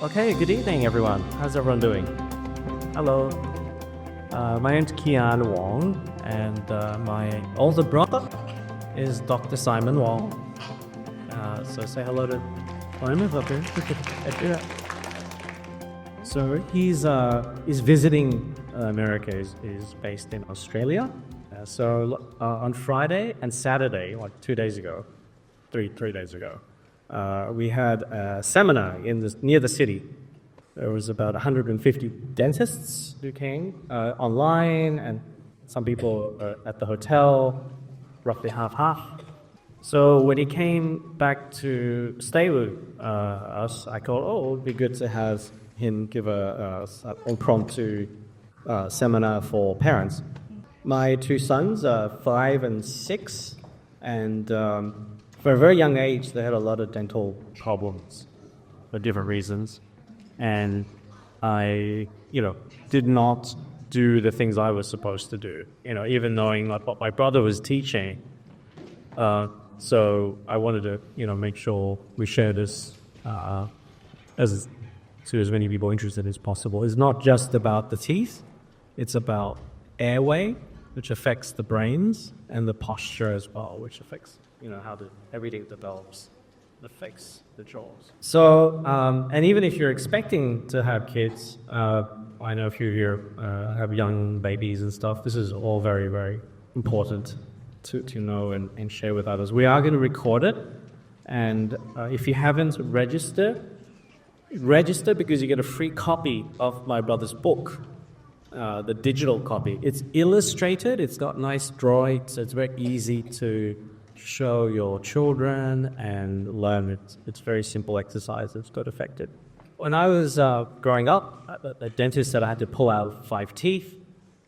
Okay, good evening, everyone. How's everyone doing? Hello. My name's Kian Wong, and my older brother is Dr. Simon Wong. So say hello to Simon up there. So he's visiting America. Is based in Australia. On Friday and Saturday, like 2 days ago, three days ago, we had a seminar near the city. There was about 150 dentists who came online, and some people at the hotel, roughly half. So when he came back to stay with us, I thought, it would be good to have him give an impromptu seminar for parents. My two sons are 5 and 6, and for a very young age, they had a lot of dental problems for different reasons. And I, did not do the things I was supposed to do, even knowing like what my brother was teaching. So I wanted to, make sure we share this as many people interested as possible. It's not just about the teeth; it's about airway, which affects the brains, and the posture as well, which affects, how everything develops, affects the jaws. So, and even if you're expecting to have kids, I know a few of you have young babies and stuff. This is all very, very important to know and share with others. We are going to record it, and if you haven't register because you get a free copy of my brother's book, the digital copy. It's illustrated, it's got nice drawings, so it's very easy to show your children and learn. It's very simple exercise that's got affected. When I was growing up, the dentist said I had to pull out 5 teeth,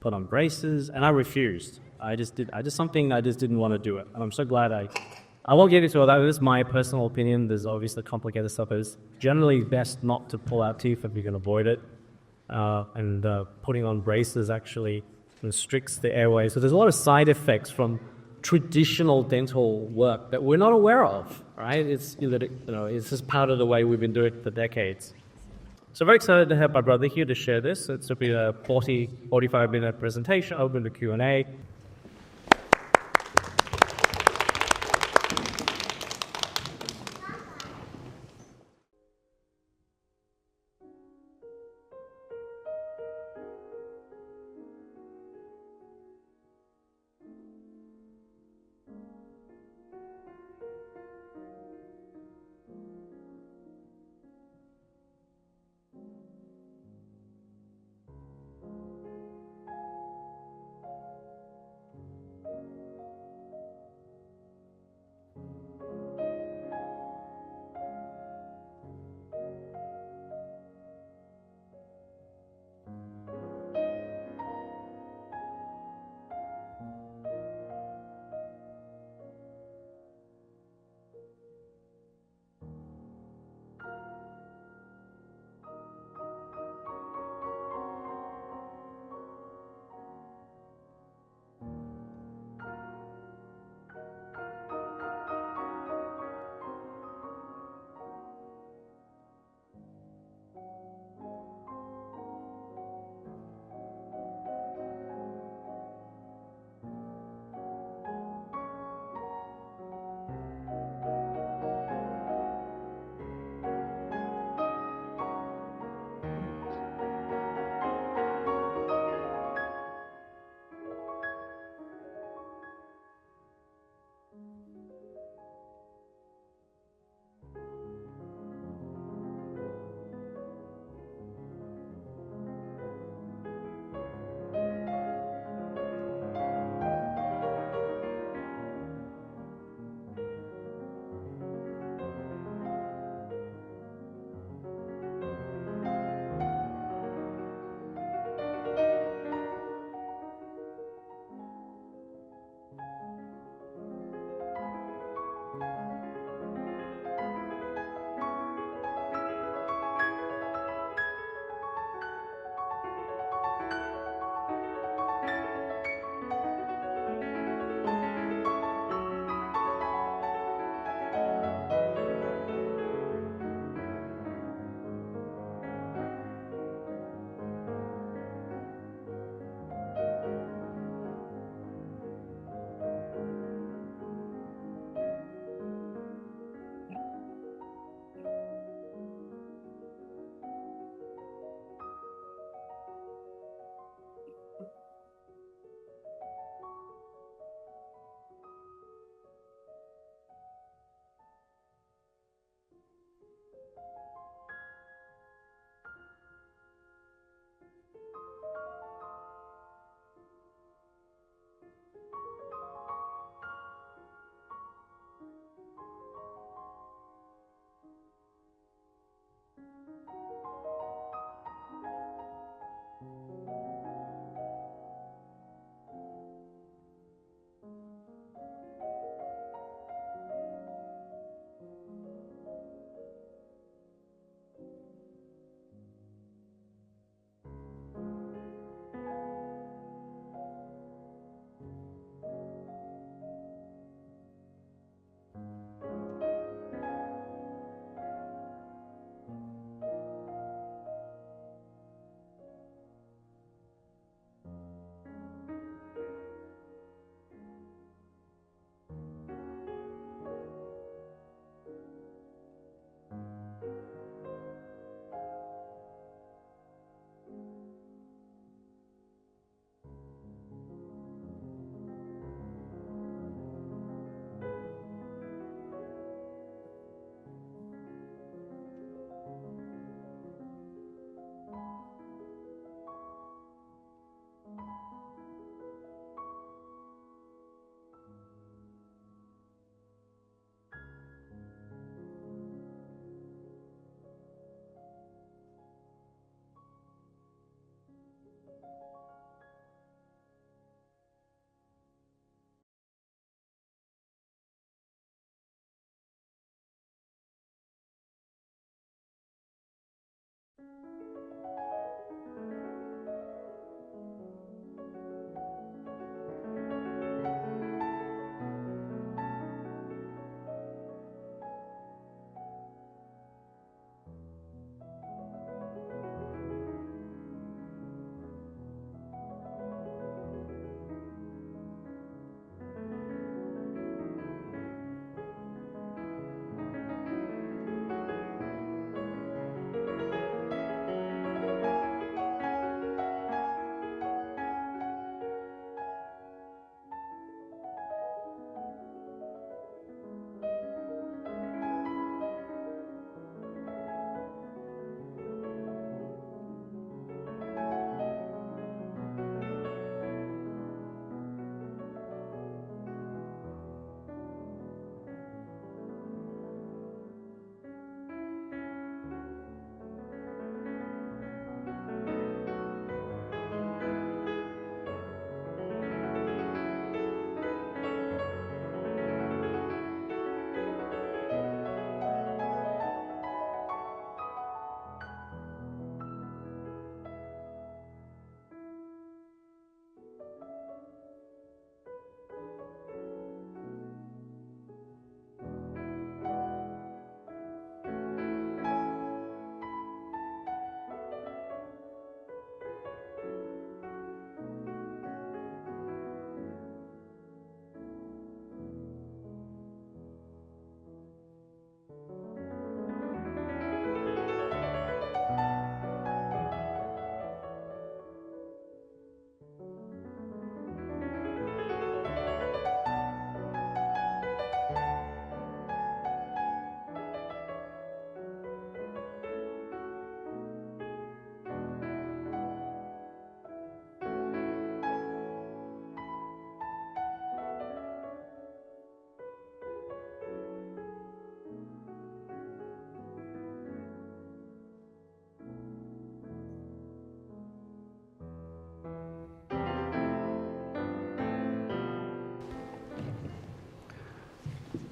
put on braces, and I refused. I just didn't want to do it. And I'm so glad I won't get into all that. This is my personal opinion. There's obviously complicated stuff. It's generally best not to pull out teeth if you can avoid it. And putting on braces actually restricts the airway. So there's a lot of side effects from traditional dental work that we're not aware of, right? It's just part of the way we've been doing it for decades. So very excited to have my brother here to share this. It's will be a 45-minute presentation, open to Q&A.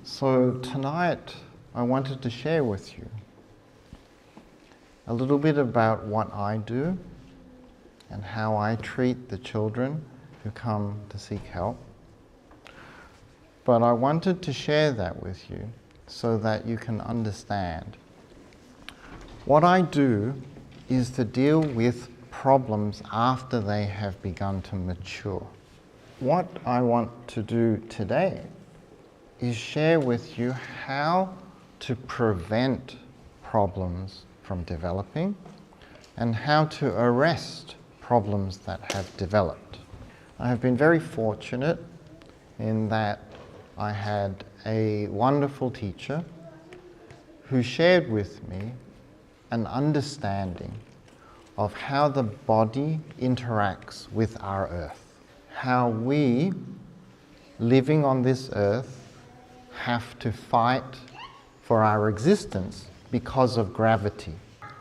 So tonight I wanted to share with you a little bit about what I do and how I treat the children who come to seek help. But I wanted to share that with you so that you can understand. What I do is to deal with problems after they have begun to mature. What I want to do today is share with you how to prevent problems from developing and how to arrest problems that have developed. I have been very fortunate in that I had a wonderful teacher who shared with me an understanding of how the body interacts with our earth, how we, living on this earth, have to fight for our existence because of gravity.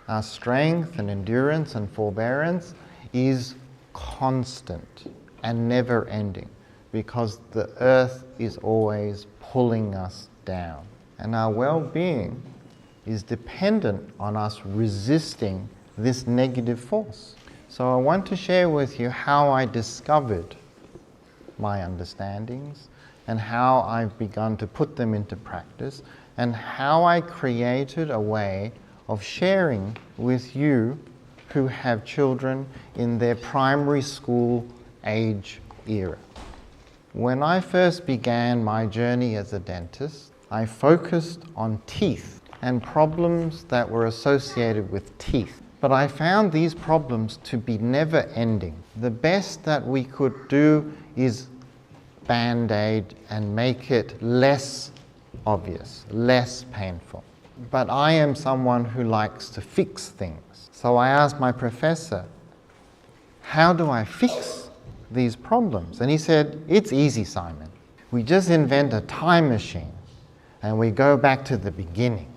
Our strength and endurance and forbearance is constant and never ending because the earth is always pulling us down. And our well-being is dependent on us resisting this negative force. So I want to share with you how I discovered my understandings and how I've begun to put them into practice and how I created a way of sharing with you who have children in their primary school age era. When I first began my journey as a dentist, I focused on teeth and problems that were associated with teeth. But I found these problems to be never ending. The best that we could do is band-aid and make it less obvious, less painful. But I am someone who likes to fix things. So I asked my professor, how do I fix these problems? And he said, it's easy, Simon. We just invent a time machine and we go back to the beginning,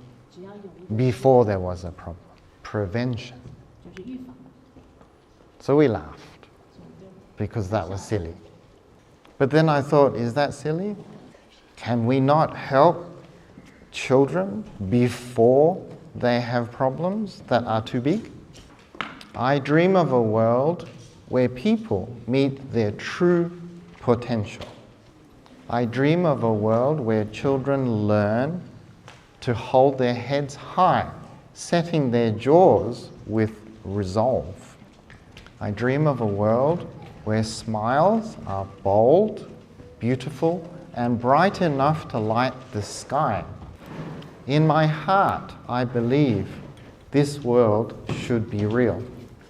before there was a problem. Prevention. So we laughed because that was silly. But then I thought, is that silly? Can we not help children before they have problems that are too big? I dream of a world where people meet their true potential. I dream of a world where children learn to hold their heads high, setting their jaws with resolve. I dream of a world where smiles are bold, beautiful, and bright enough to light the sky. In my heart, I believe this world should be real.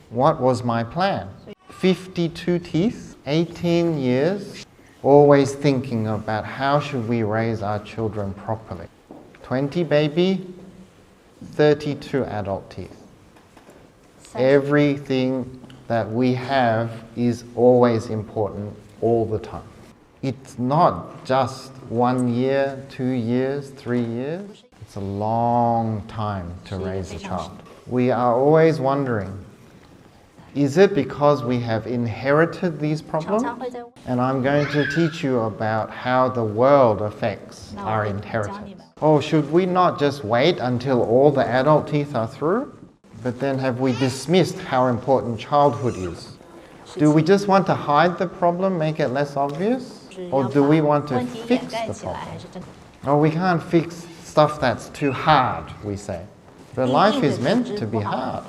What was my plan? 52 teeth, 18 years, always thinking about how should we raise our children properly. 20 baby, 32 adult teeth. Everything that we have is always important all the time. It's not just 1 year, 2 years, 3 years. It's a long time to raise a child. We are always wondering, is it because we have inherited these problems? And I'm going to teach you about how the world affects our inheritance. Oh, should we not just wait until all the adult teeth are through? But then have we dismissed how important childhood is? Do we just want to hide the problem, make it less obvious? Or do we want to fix the problem? Oh, we can't fix stuff that's too hard, we say. But life is meant to be hard.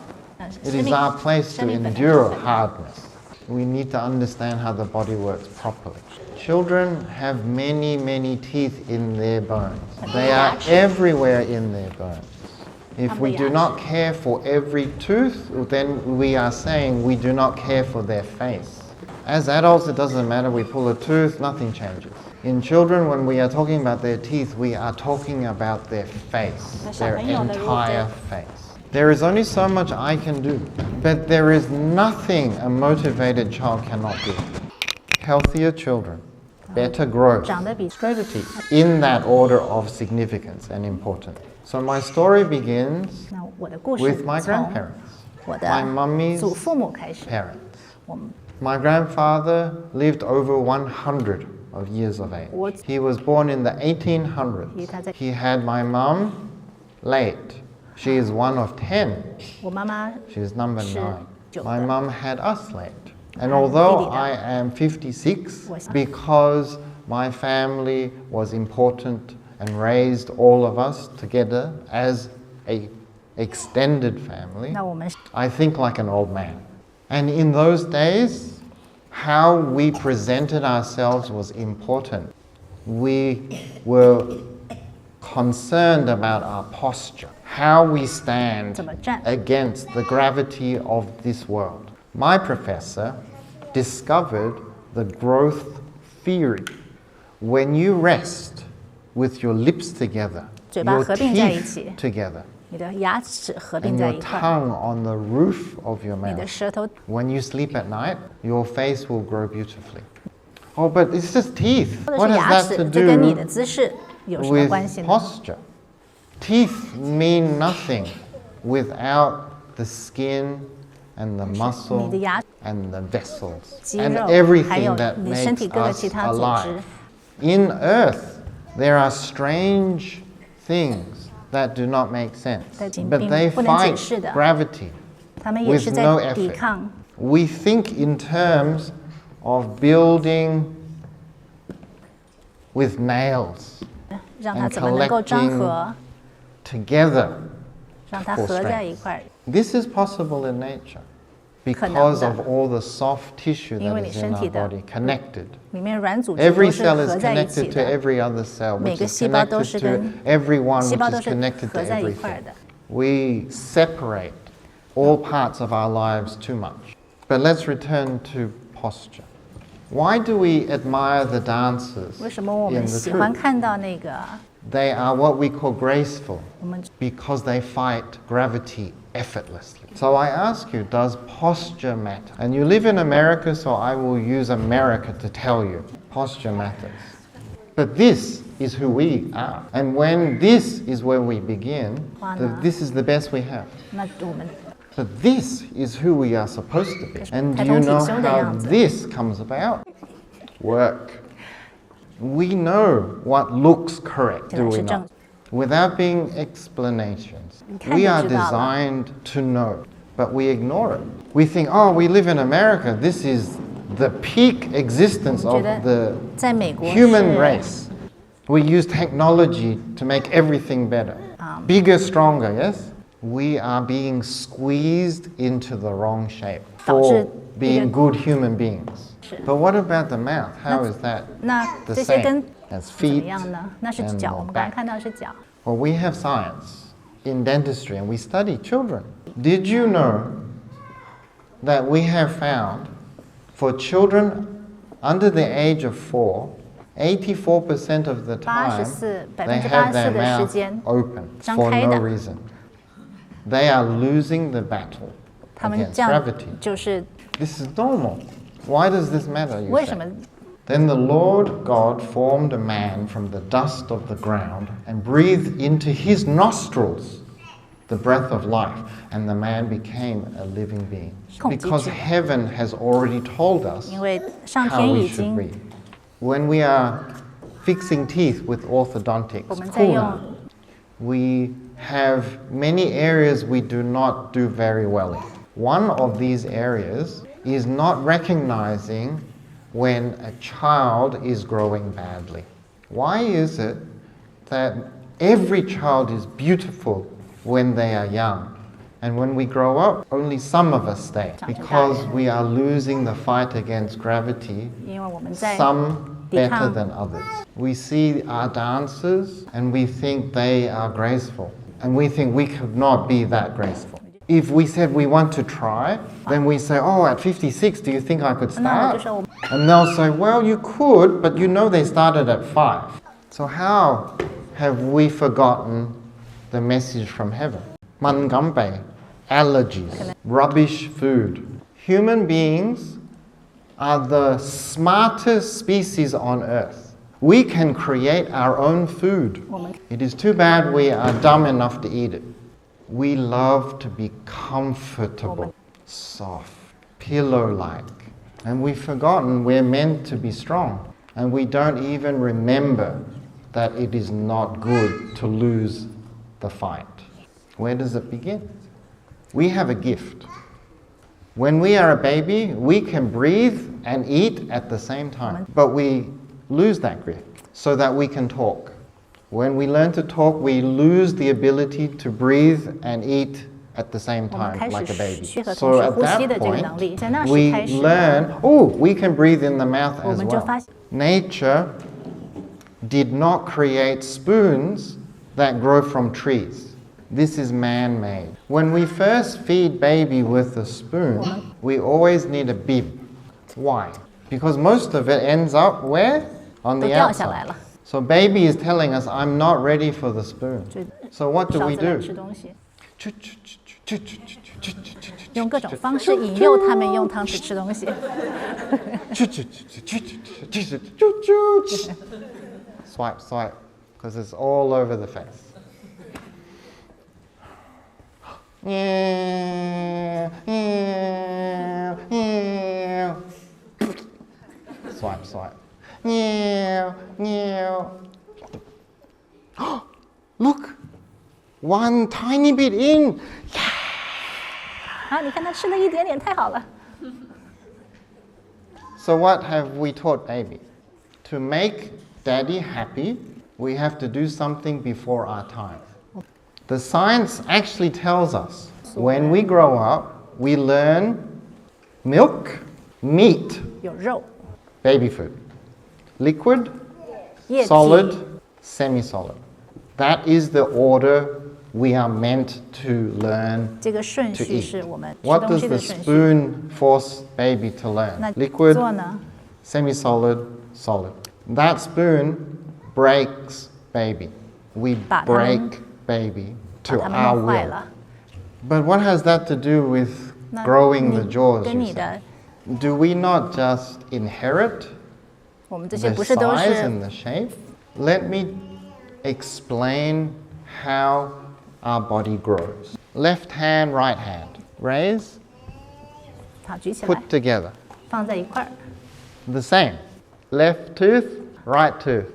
It is our place to endure hardness. We need to understand how the body works properly. Children have many, many teeth in their bones. They are everywhere in their bones. If we do not care for every tooth, then we are saying we do not care for their face. As adults, it doesn't matter, we pull a tooth, nothing changes. In children, when we are talking about their teeth, we are talking about their face, their entire face. There is only so much I can do, but there is nothing a motivated child cannot do. Healthier children, better growth, straighter teeth, in that order of significance and importance. So my story begins with my grandparents, my mummy's parents. My grandfather lived over 100 of years of age. 我 He was born in the 1800s. 他在 He had my mum late. She is one of 10. 我妈妈 She is number 是 9. 9 My 的 mum had us late. And 还有 although 弟弟的。 I am 56, 我想 because my family was important and raised all of us together as a extended family, 那我们 I think like an old man. And in those days, how we presented ourselves was important. We were concerned about our posture, how we stand 怎么站 against the gravity of this world. My professor discovered the growth theory. When you rest with your lips together, 嘴巴 your 合并在一起。 teeth together, 你的牙齿合并 and 在 your 一块， tongue on the roof of your 你的 mouth. 舌头 When you sleep at night, your face will grow beautifully. Oh, but it's just teeth. 或者 What 是 has 牙 that 齿， to 这跟你 do 的姿势有什么 with 关系呢？ posture? Teeth mean nothing without the skin and the 你 muscle 的牙 and the vessels 肌 and 肉，还 everything 有 that 你身 makes 体各个 us 其他组织 alive. In earth, there are strange things that do not make sense, 在疾 but 病 they 不能解 fight 释的， gravity 他们也 with 是 no 在抵 effort. 抗。 We think in terms of building with nails 让它 and 怎么能够张 collecting 合， together. 让它合在一块儿。 This is possible in nature 可能 because 的。 of all the soft tissue 因为 that 你 is in 身 our 体的 body connected. 里面软组织 Every 都是 cell is 合在一起 connected to 的， every other cell, 每 which 个 is 细胞都 connected 是 to 跟 everyone, 细胞 which 都 is 是 connected to 合在一块 everything. 的。 We separate all parts of our lives too much. But let's return to posture. Why do we admire the dancers 为什么我 in 们 the 喜欢 troupe? 看到那个 They are what we call graceful 我们 because they fight gravity effortlessly. So I ask you, does posture matter? And you live in America, so I will use America to tell you posture matters. But this is who we are. And when this is where we begin, this is the best we have. 那我们 But this is who we are supposed to be. And do you know how this comes about? Work. We know what looks correct, do we not? Without being explanations. We are designed to know, but we ignore it. We think, oh, we live in America. This is the peak existence of the 在美国 human 是 race. We use technology to make everything better. Bigger, stronger, yes? We are being squeezed into the wrong shape 导致 for being good human beings. 是 But what about the mouth? How is that 那 the 这些 same 跟 as 怎么 feet 样呢？那是 and 脚， the 我们刚才 back? 看到是脚。 Well, we have science in dentistry and we study children. Did you know that we have found for children under the age of 4, 84% of the time 84% they have their 的时 mouth 间 open 张 for 开 no 的。 reason. They are losing the battle 他们 against 这样 gravity. 就是 This is normal. Why does this matter? You 为 say? 什么？ Then the Lord God formed a man from the dust of the ground and breathed into his nostrils the breath of life, and the man became a living being. Because heaven has already told us 因为上 how 天 we 已 should 经 be. When we are fixing teeth with orthodontics, 我们在用 we have many areas we do not do very well in. One of these areas is not recognizing when a child is growing badly. Why is it that every child is beautiful when they are young, and when we grow up, only some of us stay? Because we are losing the fight against gravity, 因为我们在 some 抵 better 抗 than others. We see our dancers and we think they are graceful, and we think we could not be that graceful. If we said we want to try, then we say, oh, at 56, do you think I could 那我就 start? 说我 And they'll say, well, you could, but you know they started at 5. So how have we forgotten the message from heaven? Mangambe, allergies, rubbish food. Human beings are the smartest species on earth. We can create our own food. It is too bad we are dumb enough to eat it. We love to be comfortable, soft, pillow-like. And we've forgotten we're meant to be strong. And we don't even remember that it is not good to lose the fight. Where does it begin? We have a gift. When we are a baby, we can breathe and eat at the same time. But we lose that gift so that we can talk. When we learn to talk, we lose the ability to breathe and eat at the same 我们 time 开 like a 始 baby. 学和 So 同时 at 呼吸 that 的这个能力，在那 point, 时 we 开始 learn, we can breathe in the mouth 我 as 们就 well. 发现 Nature did not create spoons that grow from trees. This is man-made. When we first feed baby with a spoon, we always need a bib. Why? Because most of it ends up where? On 都 the 掉下来 outside. 了， So baby is telling us, I'm not ready for the spoon. 就 So what do 勺 we 子来 do? 吃东西，用各种方式引诱他们用汤匙吃东西。 Swipe, swipe, because it's all over the face. Swipe, swipe. Look, one tiny bit in. 啊，你看他吃了一点点，太好了。 So what have we taught baby? To make daddy happy, we have to do something before our time. The science actually tells us when we grow up, we learn milk, meat, 有肉、 baby food, liquid, 液体、 solid, semi-solid. That is the order we are meant to learn 这个顺 to 序 eat. 是我们吃 What 东 does 西 the 的顺序。 spoon force baby to learn? 那 Liquid, 做呢？ semi-solid, solid. That spoon breaks baby. We 把它们 break baby 把 to 它们 our 弄坏 will. 了。 But what has that to do with 那 growing the 你 jaws? 跟 you 你 say? 的， Do we not just inherit 我们这些 the 不是都 size 是 and the shape? Let me explain how our body grows. Left hand, right hand. Raise, 好举起来 put together. 放在一块儿， The same. Left tooth, right tooth.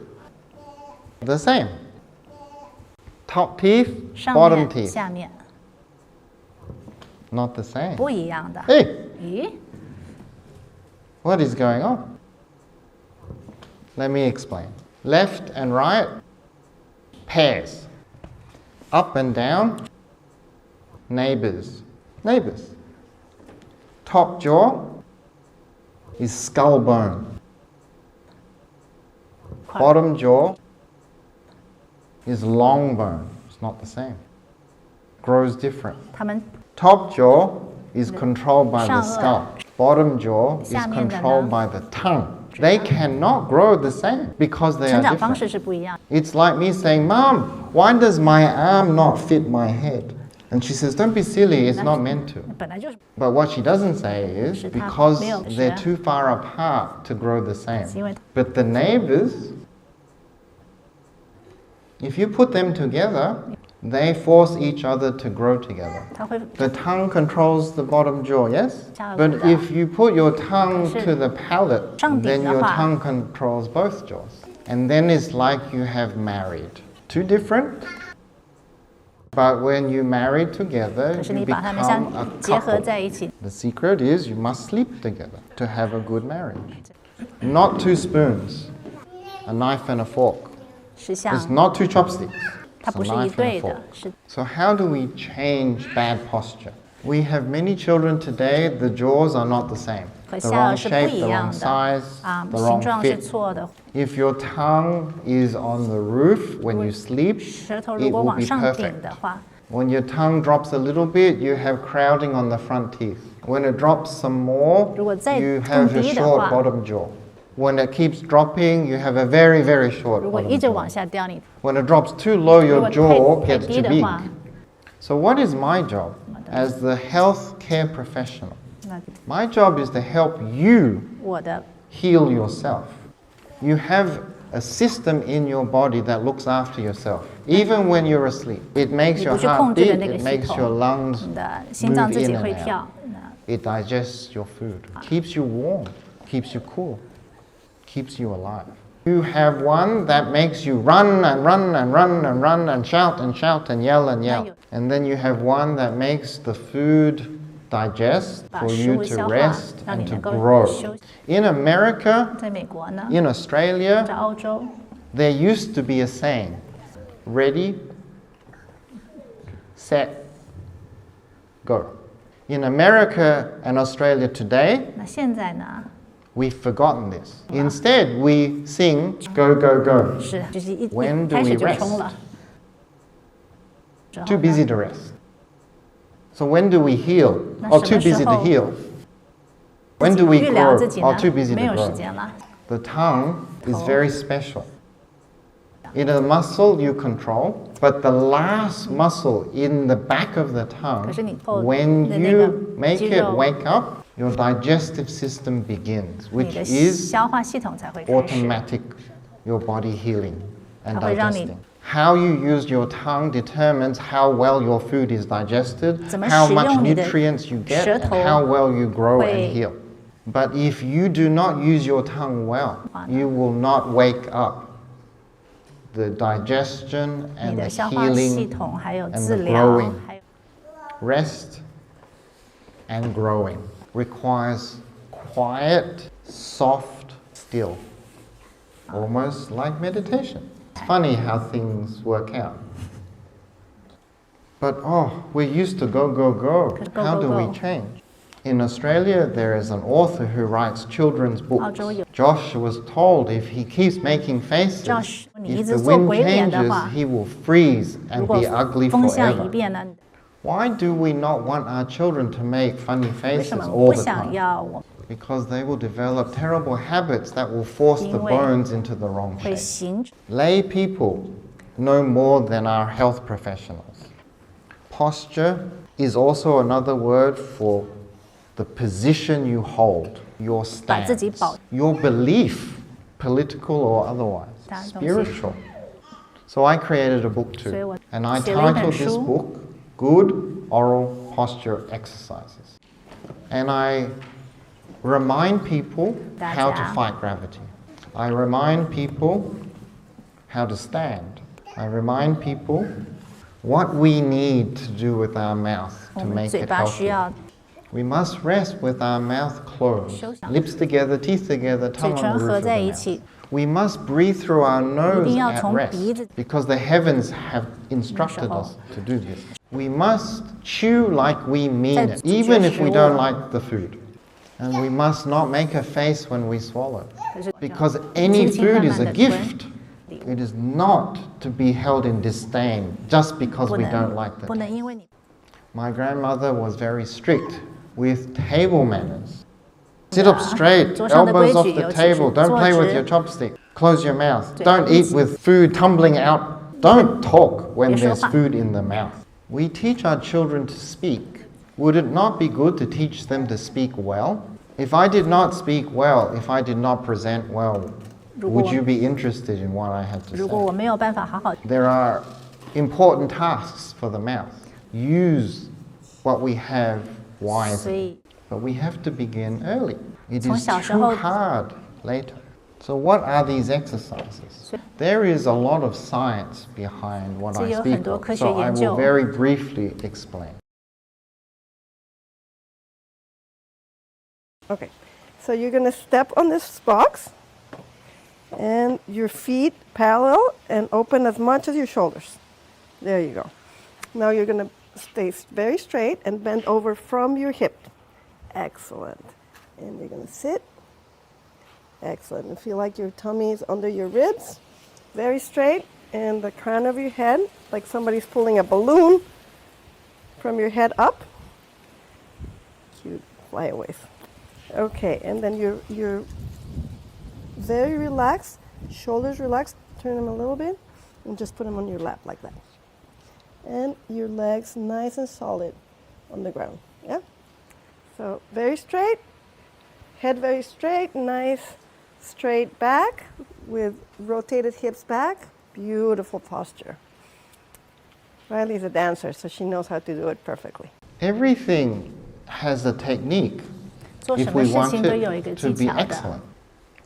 The same. Top teeth, 上 bottom 面 teeth. 下面 Not the same. 不一样的。 Hey, 咦， what is going on? Let me explain. Left and right, pairs. Up and down, neighbors. Neighbors. Top jaw is skull bone. 块儿 Bottom jaw is long bone. It's not the same. Grows different. 他们 Top jaw is controlled by the 上颚 skull. Bottom jaw is 下面的呢？ controlled by the tongue. They cannot grow the same because they 成 are 长方 different. 式是不一样。 It's like me saying, Mom, why does my arm not fit my head? And she says, don't be silly, it's not meant to. 本来就是， But what she doesn't say is 是它 because 没有 they're 学。 too far apart to grow the same. 因为 But the neighbors, if you put them together, they force each other to grow together. 它会 The tongue controls the bottom jaw, yes? 下颚 But 的。 if you put your tongue 是 to the palate, 上顶 then 的 your 话。 tongue controls both jaws. And then it's like you have married. Two different, but when you marry together, 可是 you 你把它们相 become a 结合 couple. 在一起， The secret is you must sleep together to have a good marriage. Not two spoons, a knife and a fork. 是像 It's not two chopsticks. 它 It's 不 a 是一 knife and 对 a 的 fork.，是 So how do we change bad posture? We have many children today, the jaws are not the same. 和 The 下 wrong 颚是不 shape, 一 the 样 wrong 的 size, 啊， the 形 wrong 状是 fit. 错的。 If your tongue is on the roof when you sleep, 舌头 it 如果 will 往 be 上 perfect. 顶的话， When your tongue drops a little bit, you have crowding on the front teeth. When it drops some more, 如果再 you have a 更低的 short 话， bottom jaw. When it keeps dropping, you have a very, very short 如果 bottom 一直 jaw. 往下掉，你 When it drops too low, 如 your 果 jaw 太 gets 低 too 的 big. 话， So what is my job as the health care professional? 那 My job is to help you 我的 heal yourself. You have a system in your body that looks after yourself, even when you're asleep. It makes 你 your 不去 heart 控制的 beat, 那个 it 系 makes your 统， lungs 你的心脏 move 自己 in 会 and 跳 out.。It digests your food, keeps you warm, keeps you cool, keeps you alive. You have one that makes you run and run and run and run and shout and yell and yell. And then you have one that makes the food digest for you to rest and to grow. In America, 在美国呢， in Australia, 在澳洲， there used to be a saying, ready, set, go. In America and Australia today, 那现在呢， we've forgotten this. Instead, we sing, go, go, go. 是就是一 When do 开 we 始就 rest? 冲了。 Too busy to rest. So when do we heal? Oh, too busy to heal. When do we 预疗 grow? 自己 Oh, 呢 too busy 没 to 有时 grow. 间了。 The tongue is very special. It's a muscle you control, but the last muscle in the back of the tongue, 可是你后 when 的那个 you make 肌 it 肉 wake up, your digestive system begins, 你 which 的 is 消化系统才会开始。 automatic, your body healing and 它会让你 digesting. How you use your tongue determines how well your food is digested, 怎么 how 使 much 用你的 nutrients you get, 舌 and 头 how well you grow 会 and heal. But if you do not use your tongue well, 话呢 you will not wake up the digestion 你 and 的 the 消化系 healing, 统还有 and 治 the 疗 growing. 还有 Rest and growing requires quiet, soft, still, almost like meditation. It's funny how things work out. But we're used to go, go, go. Go, How go, do we go. change? In Australia, there is an author who writes children's books. 澳洲有 Josh was told if he keeps making faces, Josh，你一 if 直 the 做 wind 鬼脸的 changes, 话， he will freeze 如 and 果 be ugly 风向一 forever. 变呢， Why do we not want our children to make funny 为 faces 什么 all 不 the 想 time? 要我 Because they will develop terrible habits that will force the 因为 bones into the wrong 会 shape. 形 Lay people know more than our health professionals. Posture is also another word for the position you hold, your 把自己 stance, 保 your belief, political or otherwise, 大东西 spiritual. So I created a book 所以 too, 我 and I 写了一本 titled this 书 book Good Oral Posture Exercises. And I remind people how to 大家 fight gravity. I remind people how to stand. I remind people what we need to do with our mouth 我 to 们 make 嘴 it 巴需 healthy. 要 We must rest with our mouth closed, 休息 lips together, teeth together, 嘴 tongue 唇 on the 合 roof of 在 the 一 mouth. 起， We must breathe through our 一 nose 定要 at 从 rest 鼻子 because the heavens have instructed us to do this. We must chew like we mean it, 在咀嚼 even if we 食物 don't like the food. And we must not make a face when we swallow 可是 because any 轻轻 food 慢 is 慢 a 地吞 gift. It is not to be held in disdain just because 不 we 能 don't like the 不能 taste. 因为你 My grandmother was very strict with table manners. Sit up straight, 桌上的 elbows 规 off 矩 the 尤其是 table, don't 坐 play with 直 your chopstick, close your mouth, 对 don't eat with food tumbling out, don't talk when 别说 there's 话 food in the mouth. We teach our children to speak. Would it not be good to teach them to speak well? If I did not speak well, if I did not present well, 如果 would you be interested in what I had to 如果 say? 我没有办法好好 There are important tasks for the mouth. Use what we have 所 wisely. 以 But we have to begin early. It 从 is 小时 too 候 hard later. So what are these exercises? 所以 There is a lot of science behind what 这 I 有 speak 很多 of. 科学 So I 研 will 究 very briefly explain. Okay, so you're going to step on this box and your feet parallel and open as much as your shoulders. There you go. Now you're going to stay very straight and bend over from your hip. Excellent. And you're going to sit. Excellent. And feel like your tummy is under your ribs. Very straight. And the crown of your head, like somebody's pulling a balloon from your head up. Cute flyaways. Okay, and then you're very relaxed, shoulders relaxed, turn them a little bit, and just put them on your lap like that. And your legs nice and solid on the ground, yeah? So very straight, head very straight, nice straight back with rotated hips back, beautiful posture. Riley's a dancer, so she knows how to do it perfectly. Everything has a technique 做什 if 么 we 事 want 情都有一个 it to 技 be 巧的。 excellent.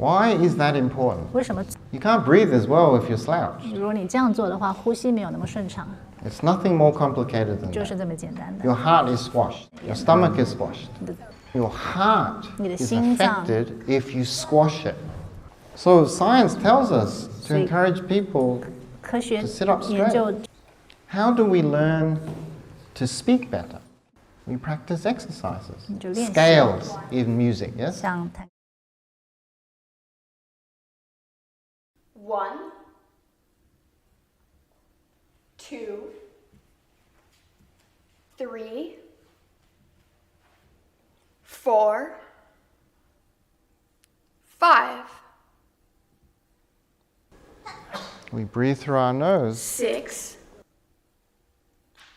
Why is that important? 为什么？ You can't breathe as well if you're slouched. 如果你这样做的话，呼吸没有那么顺畅， It's nothing more complicated than 就是 that. 这么简单的。 Your heart is squashed. Your stomach is squashed. 你的 Your heart 你的 is 心脏 affected if you squash it. So science tells us to 所以 encourage people 科学 to sit up 研究 straight. How do we learn to speak better? We practice exercises. 就练习 Scales in music, yes? 像弹 1, 2, 3, 4, 5, We breathe through our nose. 6,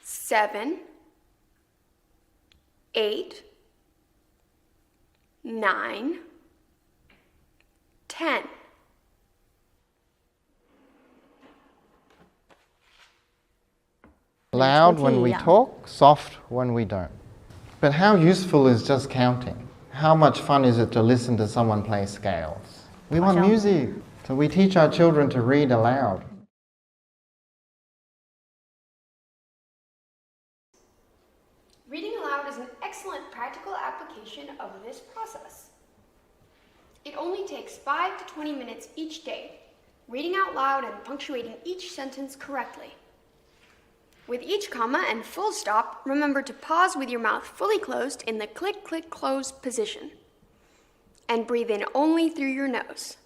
7, 8, 9, 10. Loud when we 一样。 talk, soft when we don't. But how useful is just counting? How much fun is it to listen to someone play scales? We want 好像- music, so we teach our children to read aloud. Reading aloud is an excellent practical application of this process. It only takes 5 to 20 minutes each day, reading out loud and punctuating each sentence correctly. With each comma and full stop, remember to pause with your mouth fully closed in the click, click, close position. And breathe in only through your nose.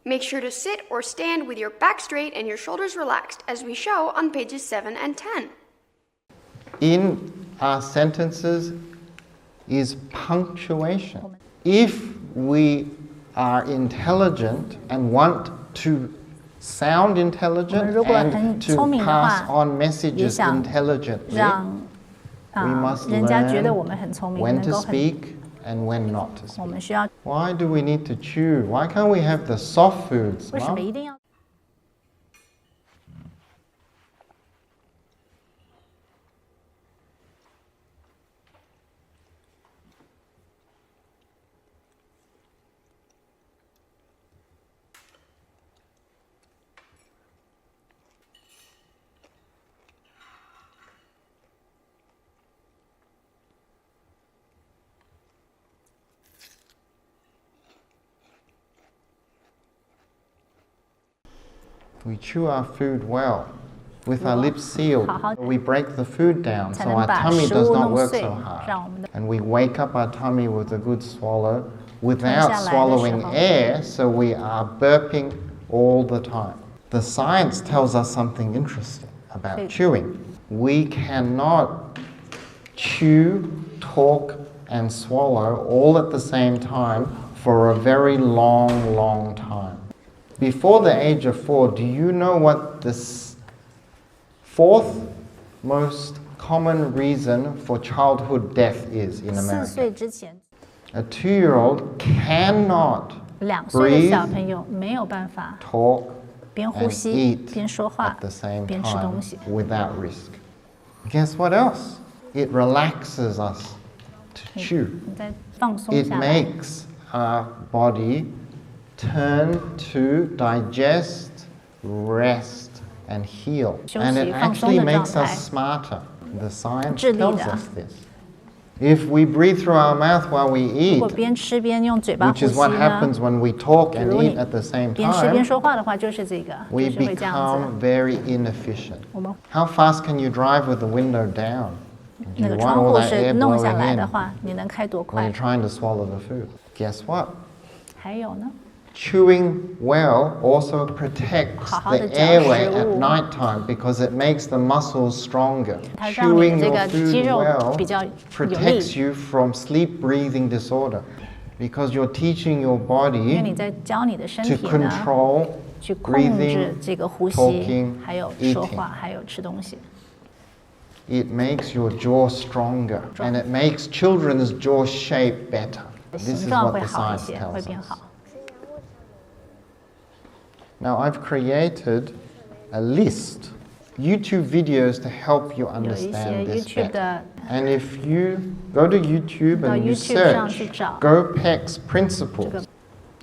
Make sure to sit or stand with your back straight and your shoulders relaxed, as we show on pages 7 and 10. In our sentences is punctuation. If we are intelligent and want to sound intelligent 如果很 and to 聪明的话， pass on messages 也想 intelligently, 让 we must 人家觉得 learn 我们很聪明， when 能 to 够很， speak and when not to 我 speak. 们需要 Why do we need to chew? Why can't we have the soft foods? 为什么 Mum? 一定要？ We chew our food well, with our lips sealed. 好好 We break the food down 才 so 能 our 把 tummy 食 does 物 not 弄 work 碎 so，hard. 让我们的 And we wake up our tummy with a good swallow 吞 without 下来的 swallowing 时候 air, so we are burping all the time. The science tells us something interesting about 对。 chewing. We cannot chew, talk, and swallow all at the same time for a very long, long time. Before the age of 4, do you know what the fourth most common reason for childhood death is in 4 America? 岁之前， A 2-year-old cannot 2岁的 breathe, 小朋友没有办法 talk, 边呼 and 吸 eat 边说话 at the same 边吃 time 东西。 without risk. Guess what else? It relaxes us to chew. 你再放松 It 下来， makes our body turn to digest, rest, and heal. 休息， And it 放松 actually 的状 makes 态。 us smarter. The science 智力的。 tells us this. If we breathe through our mouth while we 如果 eat, 边吃边用嘴巴 which 呼 is 吸 what 呢， happens when we talk and 如果 eat 你 at the same 边吃边 time, 说话的话，就是这个， we 就是会这样 become 子。 very inefficient. 我们 How fast can you drive with the window down? Do 那 you 个 want 窗 all 户 that 是 air 弄下 blowing 来的 in 话，你能开多 when 快 you're？ trying to swallow the food? Guess what? 还有呢， Chewing well also protects 好好 the 地嚼 airway 食 at 物。 nighttime because it makes the muscles stronger. 它让你 Chewing 的这 your 个肌 food 肉 well 比较有 protects 力， you from sleep breathing disorder because you're teaching your 因为你 body 在教你的身 to 体呢， control 去控制 breathing, 这个呼吸 talking,，还有说 eating. 话，还有吃东西。 It makes your jaw stronger and it makes children's jaw shape better. This 形 is 状 what 会 the 好一 science 些， tells 会变 us. 好。 Now I've created a list, YouTube videos to help you 有一些 understand this YouTube better. 的 And if you go to YouTube 到 and you YouTube 上 search 去找 GOPex principles,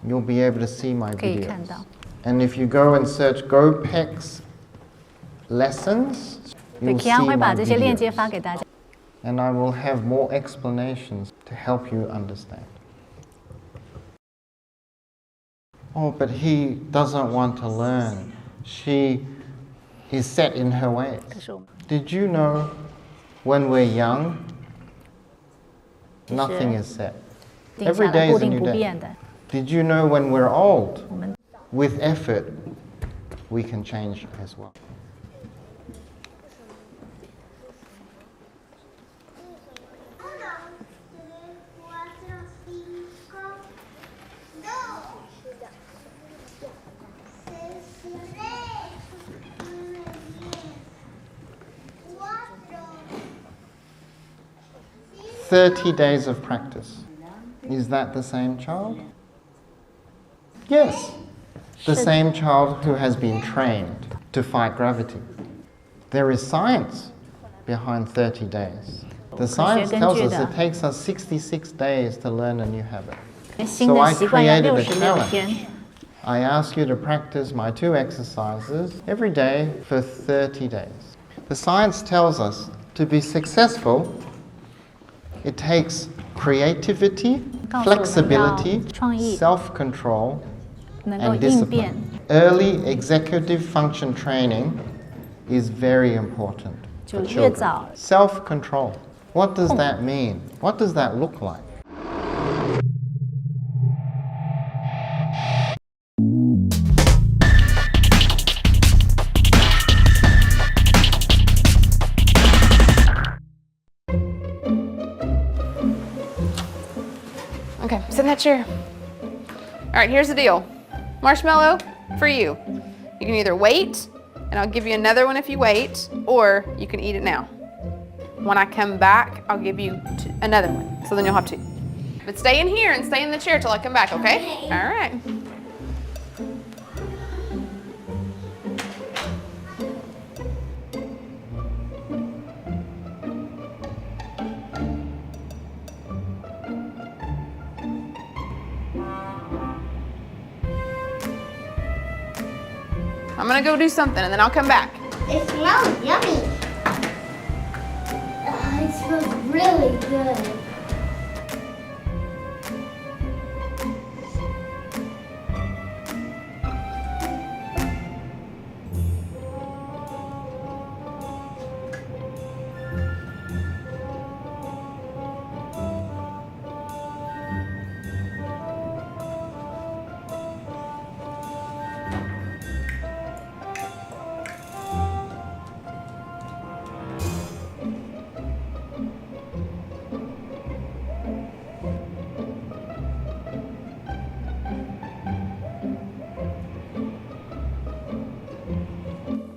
you'll be able to see my 可以看 videos. 到。 And if you go and search GOPex lessons, 对 you'll ，Kian see 会把 my 这些链接 videos. 发给大家。 And I will have more explanations to help you understand. Oh, but he doesn't want to learn. She is set in her ways. 可是我们 Did you know when we're young, nothing is set? 定 Every 下 day 来固 is a 定 new 不 day. 变的。 Did you know when we're old, 我们 with effort, we can change as well? "30 days of practice." Is that the same child? Yes. The same child who has been trained to fight gravity. There is science behind 30 days. The science tells us it takes us 66 days to learn a new habit. 新 So 的 I 习惯要 created a 66天。 challenge. I ask you to practice my 2 exercises every day for 30 days. The science tells us to be successful, it takes creativity, 告诉我们要 flexibility, 创意， self-control, 能够 and 应变。 discipline. Early executive function training is very important 就 for 越 children. 早 Self-control. What does that mean? What does that look like? Okay, sit in that chair. All right, here's the deal. Marshmallow for you. You can either wait, and I'll give you another one if you wait, or you can eat it now. When I come back, I'll give you another one, so then you'll have 2. But stay in here and stay in the chair till I come back, okay? All right. I'm gonna go do something and then I'll come back. It smells yummy. It smells really good.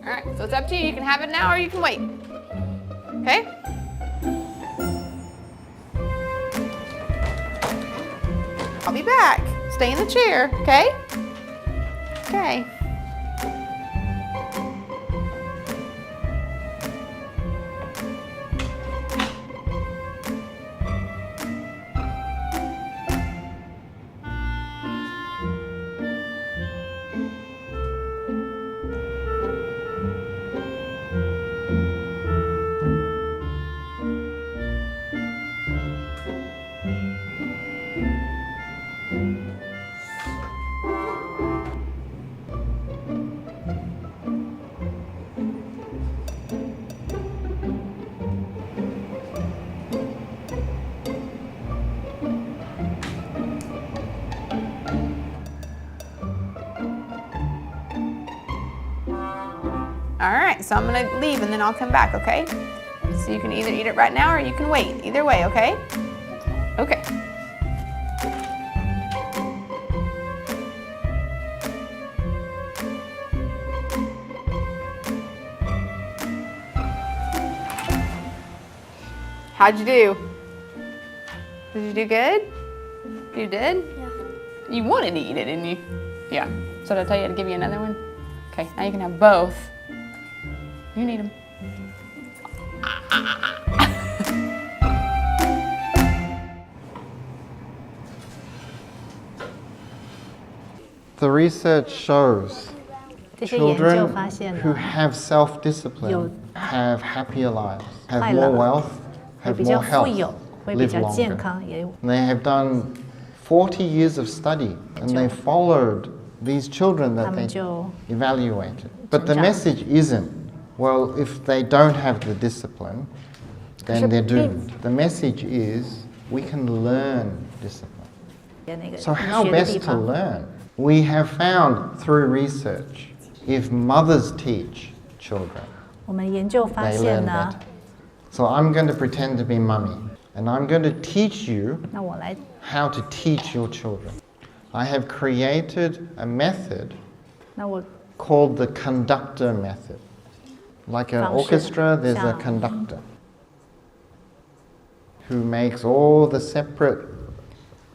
All right, so it's up to you. You can have it now or you can wait. Okay? I'll be back. Stay in the chair, okay? Okay. All right, so I'm gonna leave and then I'll come back, okay? So you can either eat it right now or you can wait. Either way, okay? Okay. How'd you do? Did you do good? You did? Yeah. You wanted to eat it, didn't you? Yeah. So did I tell you to give you another one? Okay, now you can have both. You need them. The research shows 这些研究 children 发现 who 呢， have self-discipline 有 have happier lives, have 快 more 乐， wealth, 会 have 比较 more 富 health, 有，会比 live 较健 longer. 康，也 And they have done 40 years of study, and they followed these children 他 that 们 they 就 evaluated. But the 成长。 message isn't, well, if they don't have the discipline, then they're 可是并 doomed. The message is we can learn discipline. 那个 So how 学的地 best to 方。 learn? We have found through research, if mothers teach children, 我们研究发 they 现 learn 呢 better.，So I'm going to pretend to be mummy, and I'm going to teach you 那我来 how to teach your children. I have created a method 那我 called the conductor method. Like an 方式 orchestra, there's a 像 conductor who makes all the separate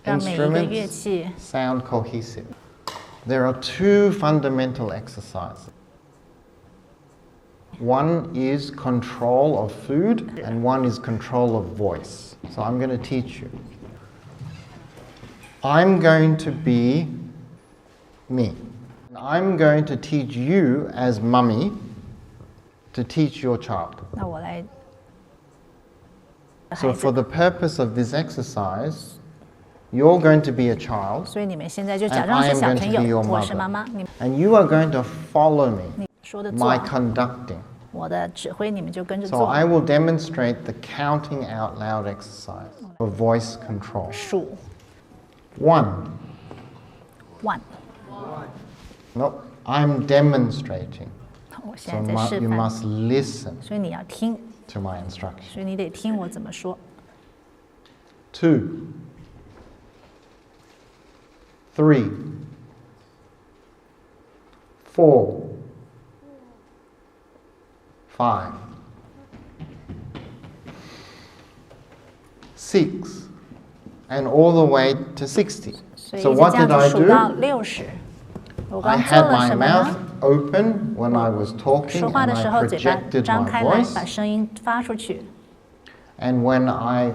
让每一个乐 instruments 器 sound cohesive. There are two fundamental exercises. One is control of food, and one is control of voice. So I'm going to teach you. I'm going to be me. I'm going to teach you as mummy to teach your child. 那我来 So 孩 for 子， the purpose of this exercise, you're going to be a child, 所以你们现在就 and 假装 I 是 am 小 going 朋 to be 友， your 我是妈妈， mother. 你 And you are going to follow me, 你说的做 my，conducting. 我的指挥你们就跟着 So 做。 I will demonstrate the counting out loud exercise for voice control. 数 One. 1， No, I'm demonstrating. 我 So 现在在示 you 范， must listen 所以你要听， to my instruction. 所以你得听我怎么说。 2. 3. 4. 5. 6. And all the way to 60. 所以 So 一直 what 这样 did I 子数到 do? 60。我 I 刚做 had 了 my 什么 mouth 呢？ open when I was talking 说话 and 的时 I 候，嘴巴 projected 张 my 开来， voice. 把声音发出去。 And when I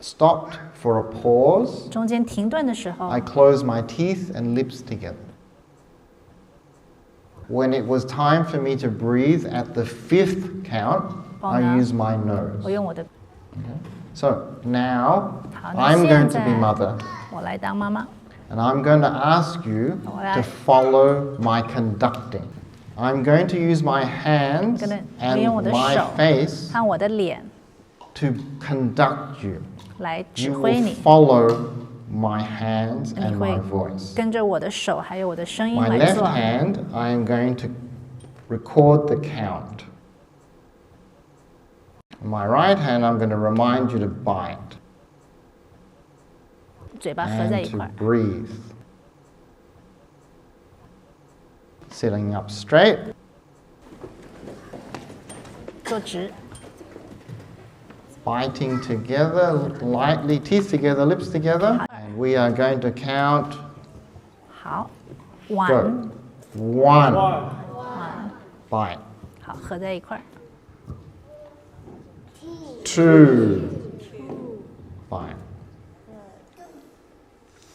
stopped for a pause, 中间停顿的时候 I，closed my teeth and lips together. When it was time for me to breathe at the 5th count, I Bona. used my 我 nose. 用我的， So now 好，那 I'm 现 going to be 在 mother, 我来当妈妈。 and I'm going to ask you to follow my conducting. I'm going to use my hands 跟着我用我 and 的 my 手 face 和我的脸 to conduct you. 来指 You 挥 will 你， follow my hands 你 and 会 my voice. 跟着我的手还有我的声音 My 来 left 做。 hand, I am going to record the count. My right hand, I'm going to remind you to bite 嘴巴合在 and 一块 to breathe. Sitting up straight, 坐直， biting together, lightly, teeth together, lips together. And we are going to count. 好 Go. ，1， One. Bite. 好，合在一块。 Two. Bite.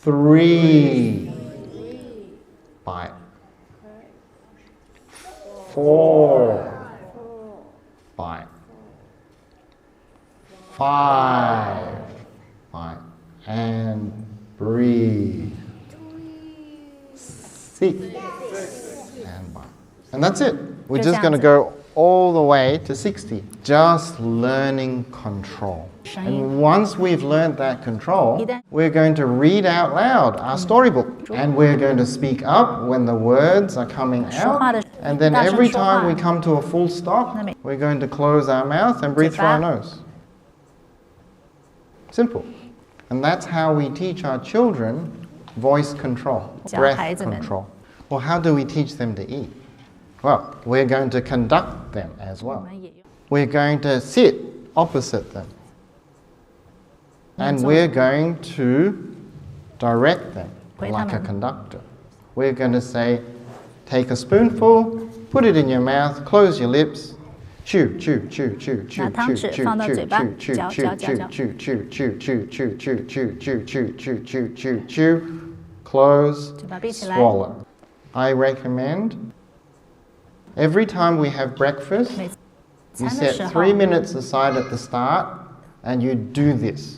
3. Bite. 4. Bite. 5. Bite. And breathe. 6. And bite. And that's it. We're just going to go all the way to 60. Just learning control. And once we've learned that control, we're going to read out loud our storybook. And we're going to speak up when the words are coming out. And then every time we come to a full stop, we're going to close our mouth and breathe through our nose. Simple. And that's how we teach our children voice control, breath control. Well, how do we teach them to eat? Well, we're going to conduct them as 我 well. 们也用 We're going to sit opposite them. And we're going to direct them like a conductor. We're going to say, take a spoonful, put it in your mouth, close your lips, chew, chew, chew, chew, chew, 拿汤 chew, 匙 chew, 放到 chew, 嘴巴 chew, chew, 嚼 chew, 嚼嚼 chew, 嚼 chew, chew, chew, chew, chew, chew, chew, chew, chew, chew, chew, chew, chew, close, 嘴巴闭起来。 swallow. I recommend every time we have breakfast, 每 you 餐的 set 时候 3 minutes aside at the start and you do this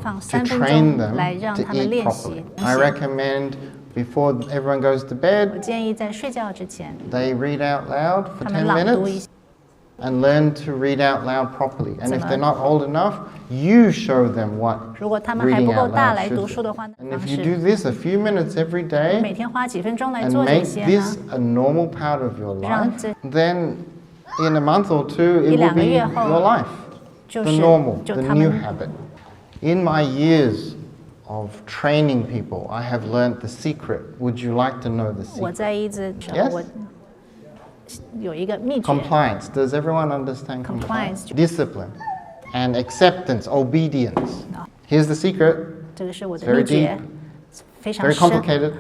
放 to 3分 train 钟来 them 让 to 他们 eat 练 properly. 习。 I recommend before everyone goes to 我 bed, 建议在睡觉之前， they read out loud for 他们 10朗读一 minutes 下。 and learn to read out loud properly. And if 怎么？ they're not old enough, you show them what 如果他们还不 reading 够 out 大 loud 来 should 读 be. 书的话，那 And 方 if you 式 do this a few minutes every 每 day 天花几分钟来 and 做这 make 些 this 呢？ a normal part of your 让 life, 这 then in a month or two, it will 1-2个 be 月后 your life, 就 the 是 normal, 就 the 他 new 们 habit. In my years of training people, I have learned the secret. Would you like to know the 我 secret? 在一直 Yes 我有一个秘诀， Compliance. Does everyone understand Compliance. Discipline and acceptance, obedience. Here's the secret. 这个是我的 Very 秘诀 deep.，非常 Very 深。 complicated.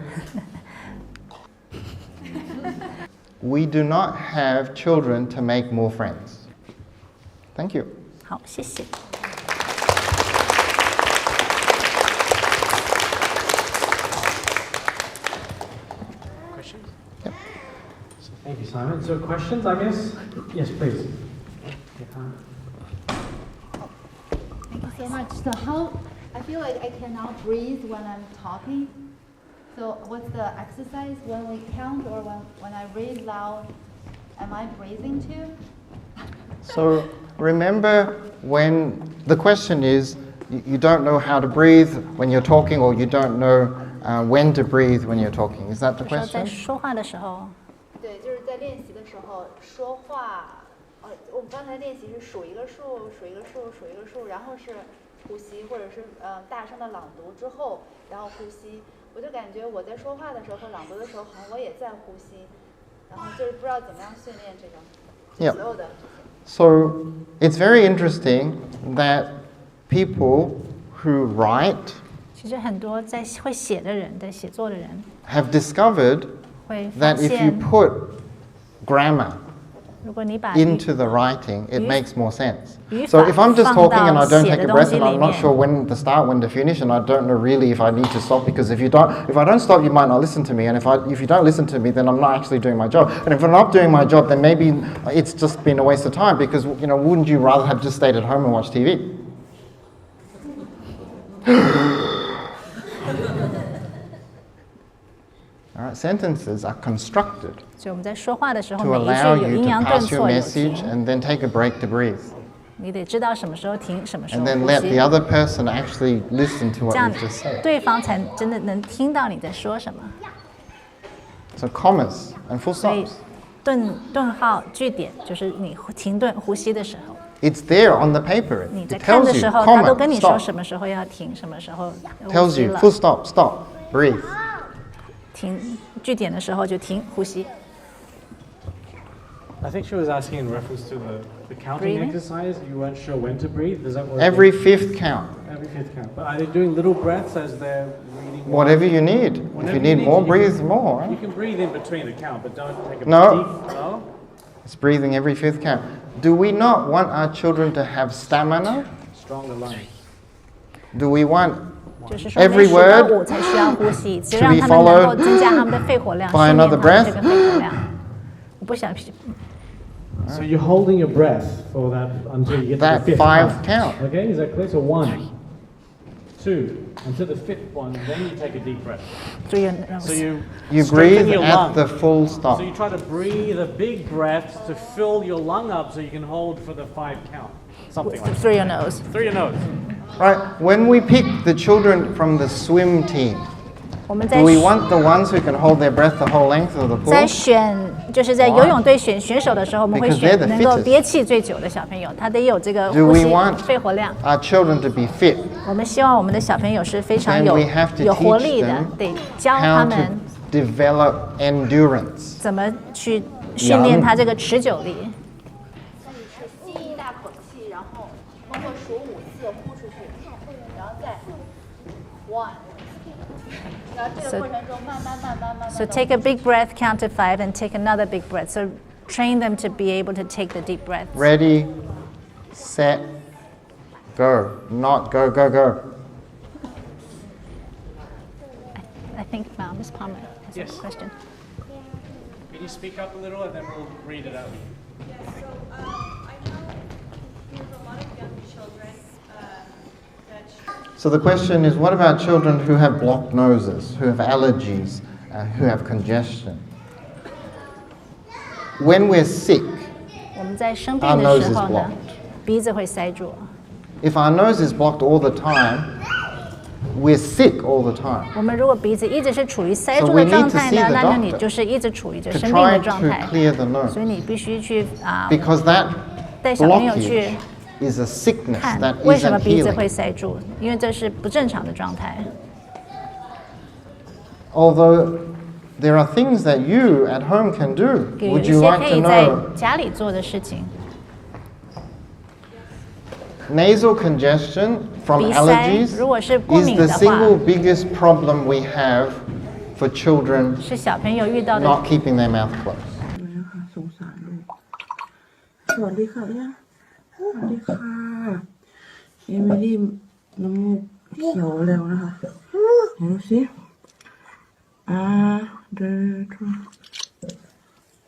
We do not have children to make more friends. Thank you. 好，谢谢。 Questions? So thank you, Simon. So questions, I guess? Yes, please. Thank you so much. So how, I feel like I cannot breathe when I'm talking. So what's the exercise when we count or when I read loud, am I breathing too? So remember when the question is you don't know how to breathe when you're talking or you don't know when to breathe when you're talking. Is that the 就说在 question? 说话的时候，对，就是在练习的时候说话，我们刚才练习是数一个数，数一个数，数一个数，然后是呼吸，或者是大声的朗读之后，然后呼吸。我就感觉我在说话的时候和朗读的时候，好像我也在呼吸，然后就是不知道怎么样训练这个 Yeah. 所有的。 So it's very interesting that people who write 其实很多在会写的人，在写作的人 have discovered 会发 that if you 现， put grammar 如果你把 into the writing, it Use- makes more sense. 语 So 法 if I'm just 放 talking and 到 I don't 写 take 的 a 东 breath 西 and 里 I'm not 面 sure when to start, when to finish, and I don't know really if I need to stop because if I don't stop, you might not listen to me, and if you don't listen to me, then I'm not actually doing my job. And if I'm not doing my job, then maybe it's just been a waste of time because wouldn't you rather have just stayed at home and watched TV? All right, sentences are constructed 所以我们在说话的时候， to 每一 allow 句有 you 阴 to 阳顿 pass your 挫，有 message 停， and then take a break to breathe. 你得知道什么时候停，什么时候 And then 呼 let the 吸， other person actually listen to 这 what 样 you've just said. 对方才真的能听到你在说什么。 So commas and full 所以 stops. 顿号句点就是你停顿呼吸的时候， It's there on the paper. 你 It 在看 tells 的 you 时候，他都 comma, 跟你说 stop. 什么时候要停，什么时候呼 Tells 吸 you 了。 full stop, stop, breathe. 停句点的时候就停呼吸。 I think she was asking in reference to the counting Breathing? exercise. You weren't sure when to breathe. Is that what? Every fifth count. Every fifth count. But are they doing little breaths as they're reading? Whatever you need. If Whenever you need more, you breathe can- more. You Right? can breathe in between the count, but don't take a No. deep. No. It's breathing every fifth count. Do we not want our children to have stamina? Stronger lungs. Do we want 就是说 Every 每数到 word 5才需要呼吸一次， to 让 be 他们能够 followed 增加他们的肺活量， by 训练 another 他们 breath? 这个肺活量。我不想 So you're holding your breath for that until you get to that the fifth 5 count. count? Okay, is that clear? So 1, 2, until the fifth one, then you take a deep breath. 注意 So you You strengthen breathe your at lung. the full stop. So you try to breathe a big breath to fill your lung up so you can hold for the 5 count. Something like that. through your nose。 Through your nose. Right? When we pick the children from the swim team, 我们在 do we want the ones who can hold their breath the whole length of the 在 pool? 选就是在游泳队选选手的时候，我们会 Because they're 选 the 能够 fittest. 憋气最久的小朋友，他得有这个 Do 呼 we 吸 want 肺活量。 our children to be fit? 我们希望我们的小朋友是非常 Then 有 we have to 有活 teach 力的 them，得教他 How 们 to develop endurance. 怎么去训练他这个持久力。那你是吸一大口气，然后通过数5次呼出去，然后再 1，然后这个过程中慢慢 So take a big breath, count to 5, and take another big breath. So train them to be able to take the deep breaths. Ready, set, go. Not go, go, go. I think Ms. Palmer has Yes. a question. Can you speak up a little and then we'll read it out? Yes, so I know there's a lot of young children that So the question is, what about children who have blocked noses, who have allergies, who have congestion? When we're sick, 我们在生 our 病的 nose 时 is 候呢， blocked. 鼻子会塞住。 If our nose is blocked all the time, we're sick all the time. 我们如果鼻子一直是处于塞 So 住 we 的 need 状 to 态 see 呢， the 那就你 doctor 就是一直处于着 to 生病的 try 状 to 态。 clear the nose. 所以你必须去Because that 带小朋友去 blockage is a sickness 看 that 为什么 isn't 鼻子会 healing. 塞住，因为这是不正常的状态。 Although there are things that you at home can do. 有 Would 一 you 些 like 可 to 以在 know? 家里做的事情， Nasal congestion from 鼻塞 allergies 如果是过 is 敏 the 的话， single biggest problem we have for children 是小朋友遇到的 not keeping their mouth closed. สงสารลูกสวัสดีค่ะย่าสวัสดีค่ะเอมิลี่น้ำมูกเขียวแล้วนะคะไหนดูสิเดินทุ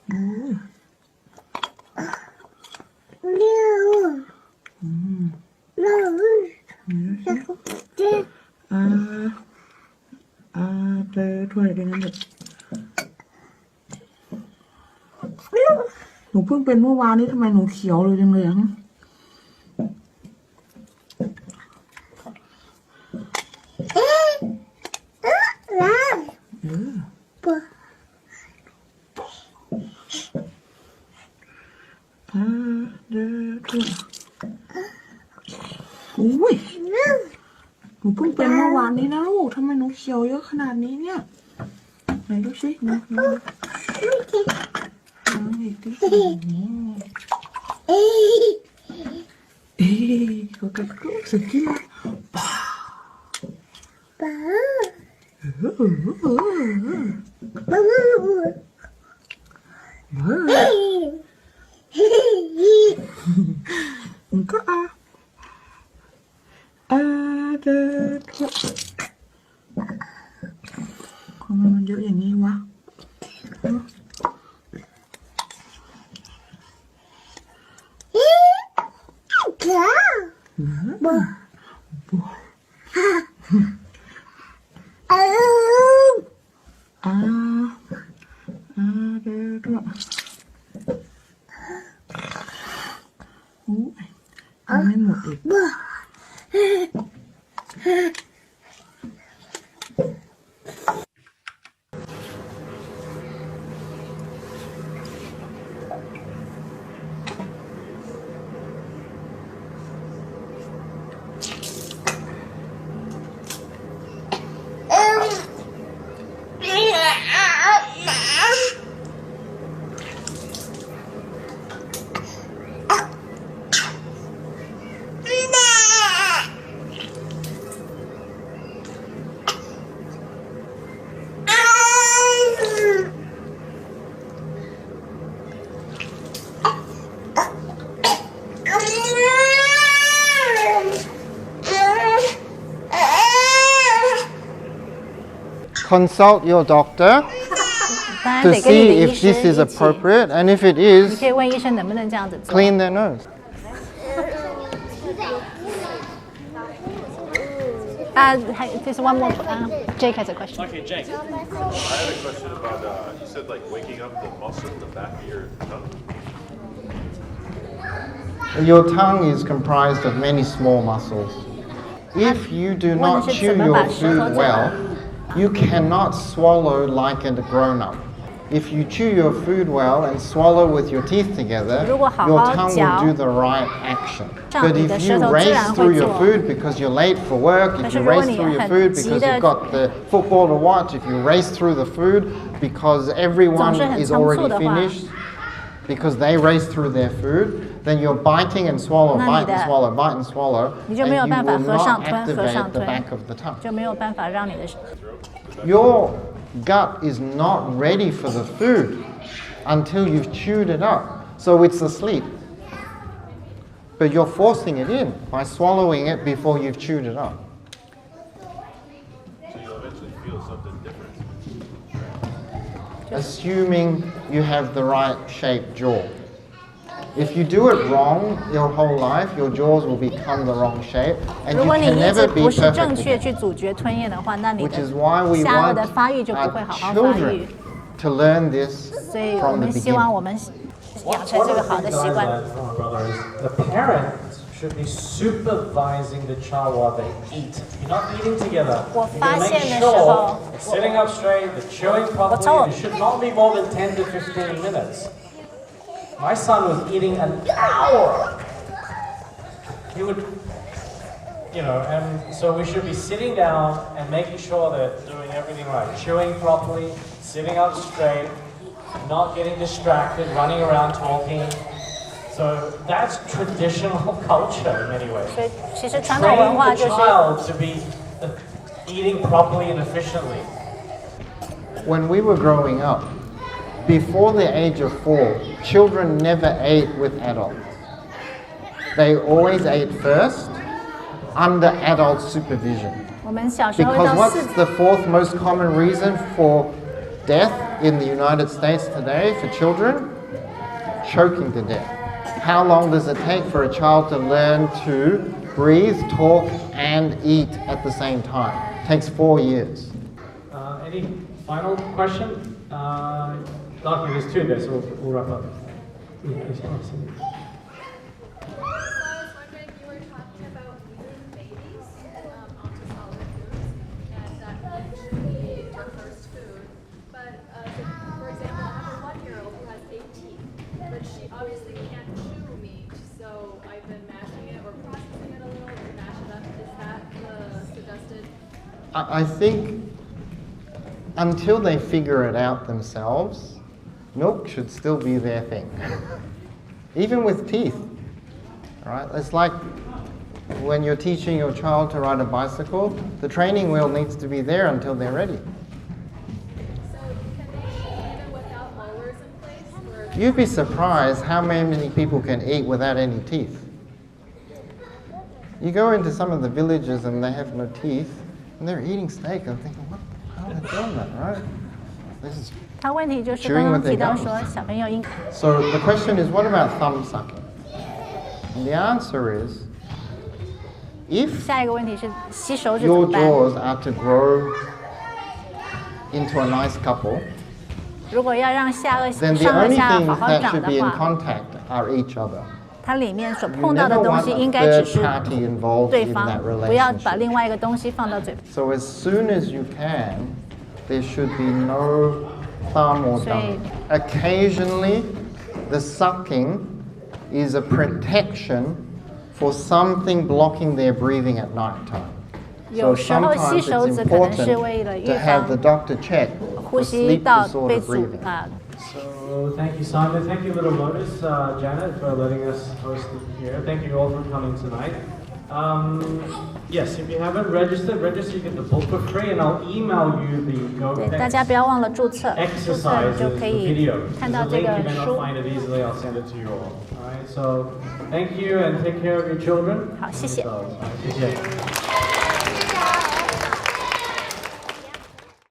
โอ้ยเดินทั่วเลยนั่นเด็กหนูเพิ่งเป็นเมื่อวานนี้ทำไมหนูเขียวเลยจังเลยอ่ะเดินทั่วอุ้ยหนูเพิ่งเป็นเมื่อวานนี้นะลูกทำไมหนูเขียวเยอะขนาดนี้เนี่ยไหนดูสิหนูอีกทีเขาก็สึกที่มามันก็เดินทั่วทำไมมันเยอะอย่างนี้วะเดินทั่วโอ้ยมันไม่หมดอีก Consult your doctor 当然 to 得跟你 see 的医 if 生 this is 一起， appropriate, and if it 你 is, 可以问医生能不能这样子做。 clean their nose. There's one more. Jake has a question. Okay, Jake. I had a question about, you said like waking up the muscle in the back of your tongue. Your tongue is comprised of many small muscles. If you do not chew your food well, you cannot swallow like a grown-up. If you chew your food well and swallow with your teeth together, your tongue will do the right action. But if you race through your food because you're late for work, if you race through your food because you've got the football to watch, if you race through the food because everyone is already finished, because they race through their food, then you're biting and swallow, bite and swallow, bite and swallow, and you will not activate the back of the tongue. 就没有办法让你的 Your gut is not ready for the food until you've chewed it up, so it's asleep. But you're forcing it in by swallowing it before you've chewed it up. So you'll eventually feel something different. assuming you have the right shaped jaw. If you do it wrong your whole life, your jaws will become the wrong shape, and 如 you 果你 can 一直 never be 不是正 perfect 确 again. 去咀嚼吞咽的话，那你 Which 的 is why we 下颚 want 的发育就不会 our 好好发育 children。to learn this 所以我 from the 们希望 beginning. 我们养成 One 这 of 个 the 好的 things 习 I 惯。 learned from my brother is the parents should be supervising the child while they eat. You're not eating together. 我 You're 发 gonna 现 make 的时候 sure they're sitting up straight, they're chewing properly, and it should not be more than 10 to 15 minutes. My son was eating an hour. He would, and so we should be sitting down and making sure they're doing everything right. Chewing properly, sitting up straight, not getting distracted, running around talking. So that's traditional culture in many ways. 所以其实传统文 Train 化 the 就是 child to be eating properly and efficiently. When we were growing up, before the age of 4, children never ate with adults. They always ate first under adult supervision. 我们小时候 Because 到4 what's the fourth most common reason for death in the United States today for children? Choking to death. How long does it take for a child to learn to breathe, talk, and eat at the same time? It takes 4 years. Any final question? Okay, there's 2 there, so we'll wrap up. Yeah, So I was wondering, you were talking about weaning babies onto solid foods, and that meat should be their first food. But for example, I have a 1-year-old who has 8 teeth, but she obviously can't chew meat, so I've been mashing it or processing it a little to mash it up. Is that the suggested? I think until they figure it out themselves, milk should still be their thing. Even with teeth, right? It's like when you're teaching your child to ride a bicycle, the training wheel needs to be there until they're ready. So can they eat even without molars in place? Or You'd be surprised how many people can eat without any teeth. You go into some of the villages and they have no teeth, and they're eating steak. I'm thinking, what? How are they doing that, right? This is 他问题就是 Chewing 刚刚 with their 提到 gums. 说小朋友应 So the question is, what about thumb sucking? And the answer is, if 下一个问题是吸手指怎 your 么办？ jaws are to grow into a nice couple, 如果要让下颚 then the 上颚 only 下 things 好好 that 长 should 的 be in 话， contact are each other. 它里面所 You 碰到的 never 东 want 西 a 应该只 third 是 party involved 对 in 方 that，不要把 relationship. 另外一个东西放到嘴巴。 So as soon as you can, there should be no thumb or 所以 thumb. Occasionally, the sucking is a protection for something blocking their breathing at night time. 有 So 时候吸 sometimes 手 it's 指可能是为 important 了预 to have 防 the doctor check 呼 for 吸 sleep 道被 disorder 阻 breathing. 啊。 So thank you, Simon. Thank you, Little Lotus, Janet, for letting us host it here. Thank you all for coming tonight. Yes, if you haven't registered, register. You get the book for free, and I'll email you the 对，大家不 GOPex 要忘了注册，注册 exercises, 就 the 可以 video. 看 There's 到 a 这 link. 个 You may not 书。 find it easily. I'll send it to you all. All right. So thank you, and take care of your children. 好，谢谢。 So, 谢谢。